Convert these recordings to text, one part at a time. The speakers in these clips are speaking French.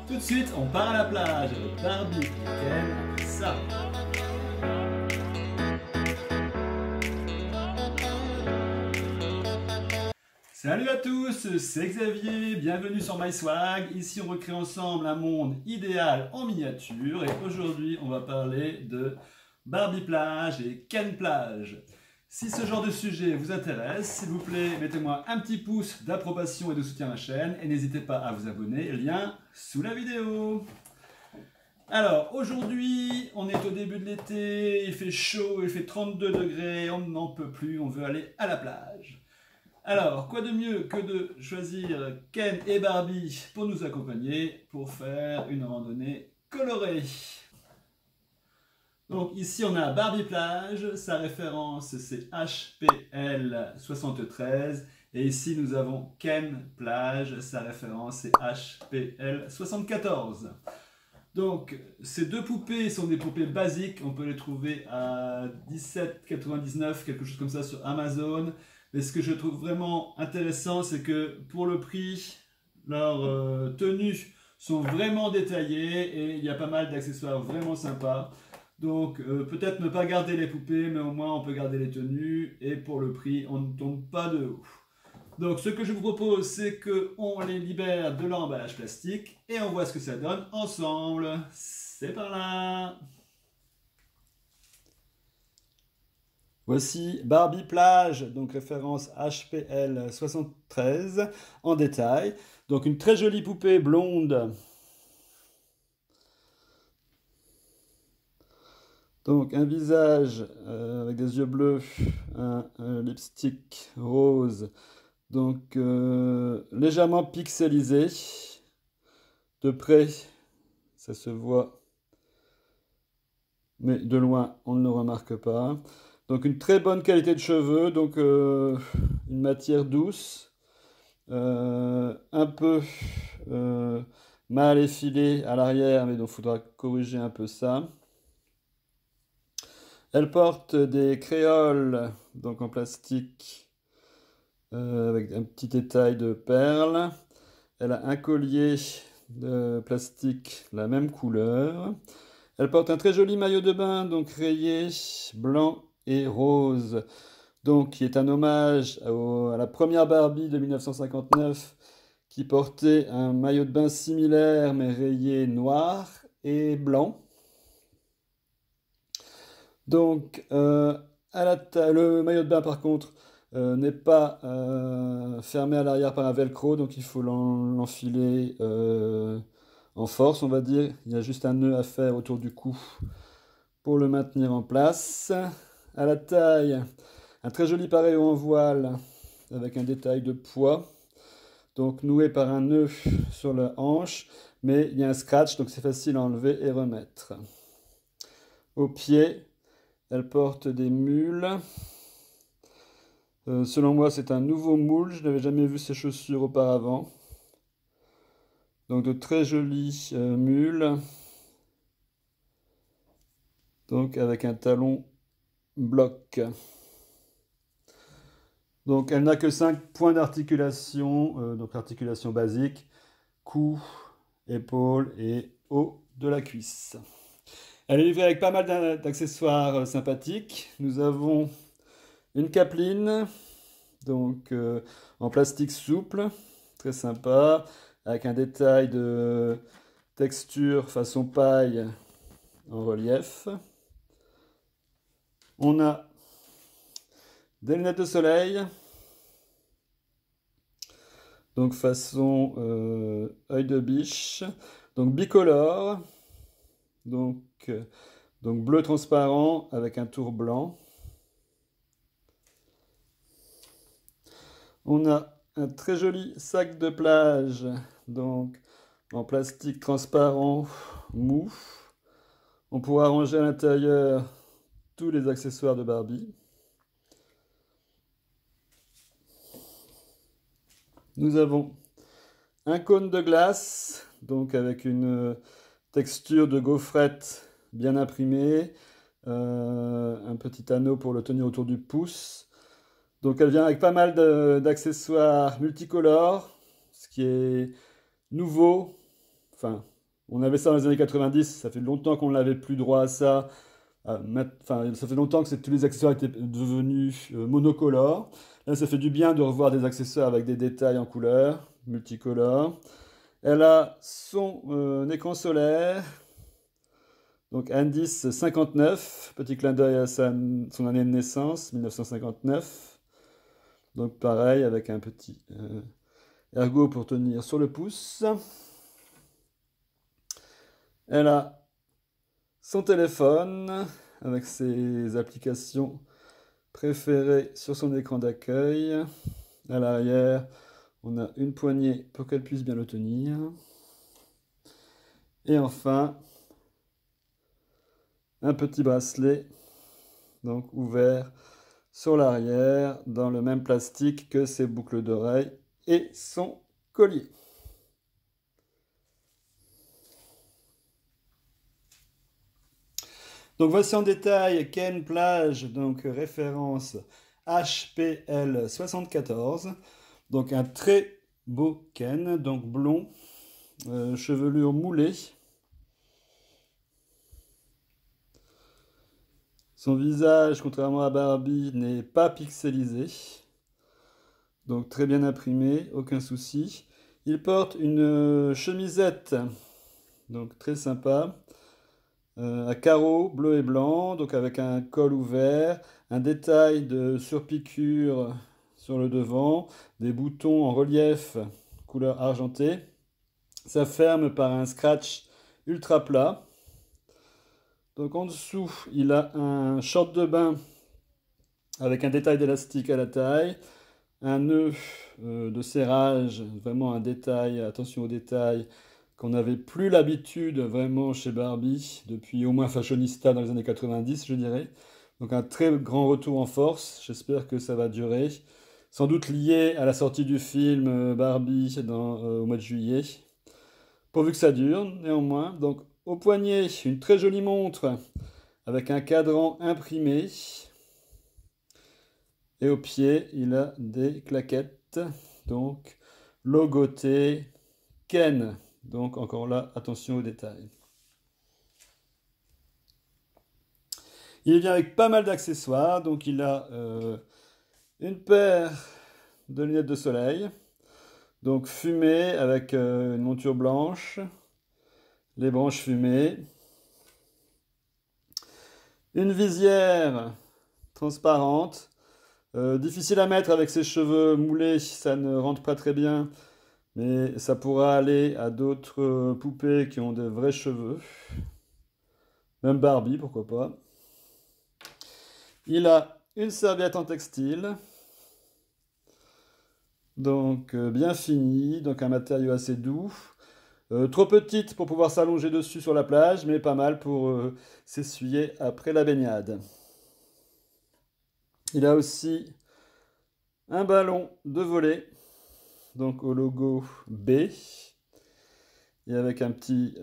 Tout de suite, on part à la plage avec Barbie et Ken. Ça. Salut à tous, c'est Xavier, bienvenue sur MySwag. Ici, on recrée ensemble un monde idéal en miniature et aujourd'hui, on va parler de Barbie plage et Ken plage. Si ce genre de sujet vous intéresse, s'il vous plaît, mettez-moi un petit pouce d'approbation et de soutien à ma chaîne et n'hésitez pas à vous abonner, lien sous la vidéo. Alors, aujourd'hui, on est au début de l'été, il fait chaud, il fait 32 degrés, on n'en peut plus, on veut aller à la plage. Alors, quoi de mieux que de choisir Ken et Barbie pour nous accompagner, pour faire une randonnée colorée. Donc ici on a Barbie plage, sa référence c'est HPL 73 et ici nous avons Ken plage, sa référence c'est HPL 74. Donc ces deux poupées sont des poupées basiques, on peut les trouver à 17,99, quelque chose comme ça sur Amazon. Mais ce que je trouve vraiment intéressant c'est que pour le prix, leurs tenues sont vraiment détaillées et il y a pas mal d'accessoires vraiment sympas. Donc peut-être ne pas garder les poupées, mais au moins on peut garder les tenues, et pour le prix, on ne tombe pas de haut. Donc ce que je vous propose, c'est qu'on les libère de l'emballage plastique, et on voit ce que ça donne ensemble. C'est par là. Voici Barbie plage, donc référence HPL 73, en détail. Donc une très jolie poupée blonde. Donc un visage avec des yeux bleus, un lipstick rose, donc légèrement pixelisé. De près, ça se voit, mais de loin, on ne le remarque pas. Donc une très bonne qualité de cheveux, donc une matière douce, un peu mal effilé à l'arrière, mais donc il faudra corriger un peu ça. Elle porte des créoles, donc en plastique, avec un petit détail de perles. Elle a un collier de plastique, la même couleur. Elle porte un très joli maillot de bain, donc rayé, blanc et rose, donc qui est un hommage à la première Barbie de 1959, qui portait un maillot de bain similaire, mais rayé noir et blanc. Donc, le maillot de bain, par contre, n'est pas fermé à l'arrière par un velcro, donc il faut l'enfiler en force, on va dire. Il y a juste un nœud à faire autour du cou pour le maintenir en place. À la taille, un très joli paréo en voile avec un détail de pois, donc noué par un nœud sur la hanche, mais il y a un scratch, donc c'est facile à enlever et remettre. Au pied, elle porte des mules. Selon moi, c'est un nouveau moule. Je n'avais jamais vu ces chaussures auparavant. Donc de très jolies mules. Donc avec un talon bloc. Donc elle n'a que 5 points d'articulation. Donc l'articulation basique. Cou, épaule et haut de la cuisse. Elle est livrée avec pas mal d'accessoires sympathiques. Nous avons une capeline, donc en plastique souple, très sympa, avec un détail de texture façon paille en relief. On a des lunettes de soleil, donc façon œil de biche, donc bicolore, donc bleu transparent avec un tour blanc. On a un très joli sac de plage, donc en plastique transparent mou. On pourra ranger à l'intérieur tous les accessoires de Barbie. Nous avons un cône de glace, donc avec une texture de gaufrette bien imprimée, un petit anneau pour le tenir autour du pouce. Donc elle vient avec pas mal d'accessoires multicolores, ce qui est nouveau, enfin On avait ça dans les années 90, ça fait longtemps qu'on n'avait plus droit à ça. Enfin, ça fait longtemps que tous les accessoires étaient devenus monocolores. Là, ça fait du bien de revoir des accessoires avec des détails en couleur, multicolores. Elle a son écran solaire, donc indice 59, petit clin d'œil à son année de naissance, 1959. Donc pareil, avec un petit ergot pour tenir sur le pouce. Elle a son téléphone avec ses applications préférées sur son écran d'accueil. À l'arrière, on a une poignée pour qu'elle puisse bien le tenir. Et enfin, un petit bracelet, donc ouvert sur l'arrière, dans le même plastique que ses boucles d'oreilles et son collier. Donc voici en détail Ken Plage, donc référence HPL 74. Donc un très beau Ken, donc blond, chevelure moulée. Son visage, contrairement à Barbie, n'est pas pixelisé. Donc très bien imprimé, aucun souci. Il porte une chemisette, donc très sympa, à carreaux bleu et blanc, donc avec un col ouvert, un détail de surpiqûre sur le devant, des boutons en relief couleur argentée. Ça ferme par un scratch ultra plat. Donc en dessous, il a un short de bain avec un détail d'élastique à la taille, un nœud de serrage, vraiment un détail, attention aux détails, qu'on n'avait plus l'habitude vraiment chez Barbie, depuis au moins Fashionista dans les années 90, je dirais. Donc un très grand retour en force, j'espère que ça va durer. Sans doute lié à la sortie du film Barbie au mois de juillet. Pourvu que ça dure, néanmoins. Donc au poignet, une très jolie montre avec un cadran imprimé. Et au pied, il a des claquettes, donc logoté Ken. Donc encore là, attention aux détails. Il vient avec pas mal d'accessoires. Donc il a une paire de lunettes de soleil, donc fumées avec une monture blanche, les branches fumées, une visière transparente, difficile à mettre avec ses cheveux moulés, ça ne rentre pas très bien, mais ça pourra aller à d'autres poupées qui ont de vrais cheveux, même Barbie, pourquoi pas. Il a une serviette en textile, donc bien finie, donc un matériau assez doux. Trop petite pour pouvoir s'allonger dessus sur la plage, mais pas mal pour s'essuyer après la baignade. Il a aussi un ballon de volley, donc au logo B, et avec un petit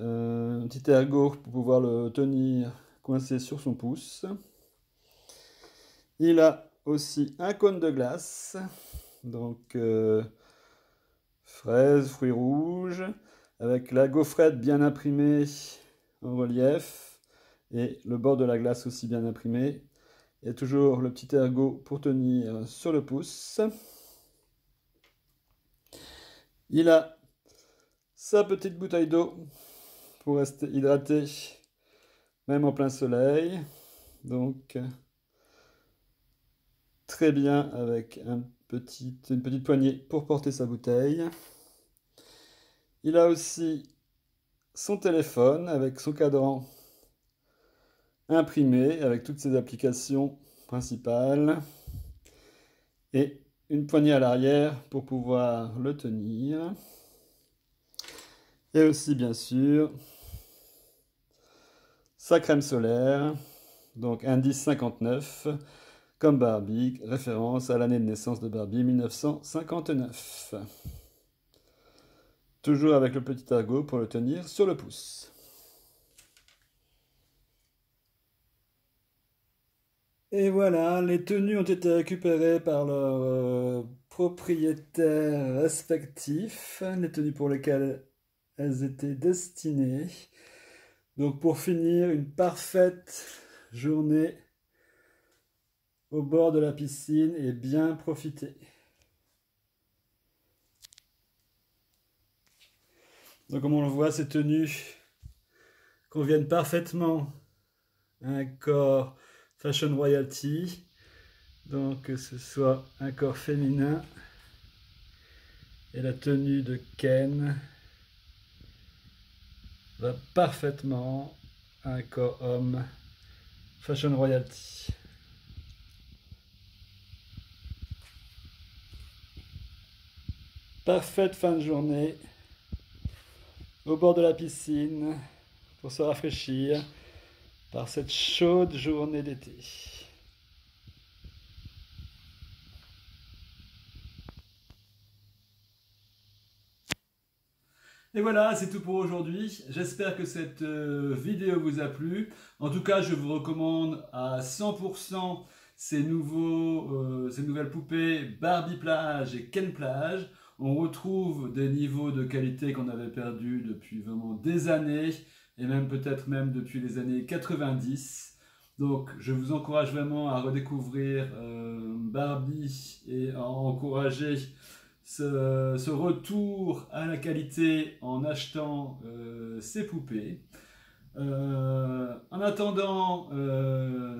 ergot pour pouvoir le tenir coincé sur son pouce. Il a aussi un cône de glace, donc fraises, fruits rouges, avec la gaufrette bien imprimée en relief, et le bord de la glace aussi bien imprimé. Et toujours le petit ergot pour tenir sur le pouce. Il a sa petite bouteille d'eau pour rester hydraté, même en plein soleil. Donc, très bien avec une petite poignée pour porter sa bouteille. Il a aussi son téléphone avec son cadran imprimé avec toutes ses applications principales et une poignée à l'arrière pour pouvoir le tenir. Et aussi bien sûr sa crème solaire, donc indice 59, comme Barbie, référence à l'année de naissance de Barbie 1959. Toujours avec le petit ergot pour le tenir sur le pouce. Et voilà, les tenues ont été récupérées par leurs propriétaires respectifs, les tenues pour lesquelles elles étaient destinées. Donc pour finir, une parfaite journée au bord de la piscine et bien profiter. Donc comme on le voit, ces tenues conviennent parfaitement à un corps Fashion Royalty. Donc que ce soit un corps féminin et la tenue de Ken va parfaitement à un corps homme Fashion Royalty. Parfaite fin de journée au bord de la piscine pour se rafraîchir par cette chaude journée d'été. Et voilà, c'est tout pour aujourd'hui. J'espère que cette vidéo vous a plu. En tout cas, je vous recommande à 100% ces nouvelles poupées Barbie Plage et Ken Plage. On retrouve des niveaux de qualité qu'on avait perdus depuis vraiment des années, et même peut-être même depuis les années 90. Donc je vous encourage vraiment à redécouvrir Barbie et à encourager ce retour à la qualité en achetant ces poupées. En attendant,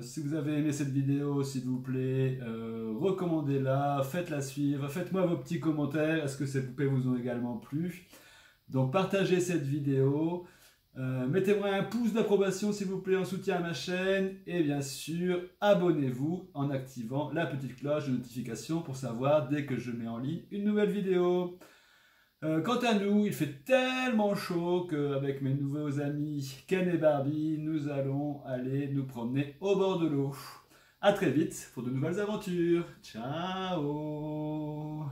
si vous avez aimé cette vidéo, s'il vous plaît, recommandez-la, faites-la suivre, faites-moi vos petits commentaires, est-ce que ces poupées vous ont également plu? Donc partagez cette vidéo, mettez-moi un pouce d'approbation s'il vous plaît en soutien à ma chaîne, et bien sûr, abonnez-vous en activant la petite cloche de notification pour savoir dès que je mets en ligne une nouvelle vidéo. Quant à nous, il fait tellement chaud qu'avec mes nouveaux amis Ken et Barbie, nous allons aller nous promener au bord de l'eau. A très vite pour de nouvelles aventures. Ciao!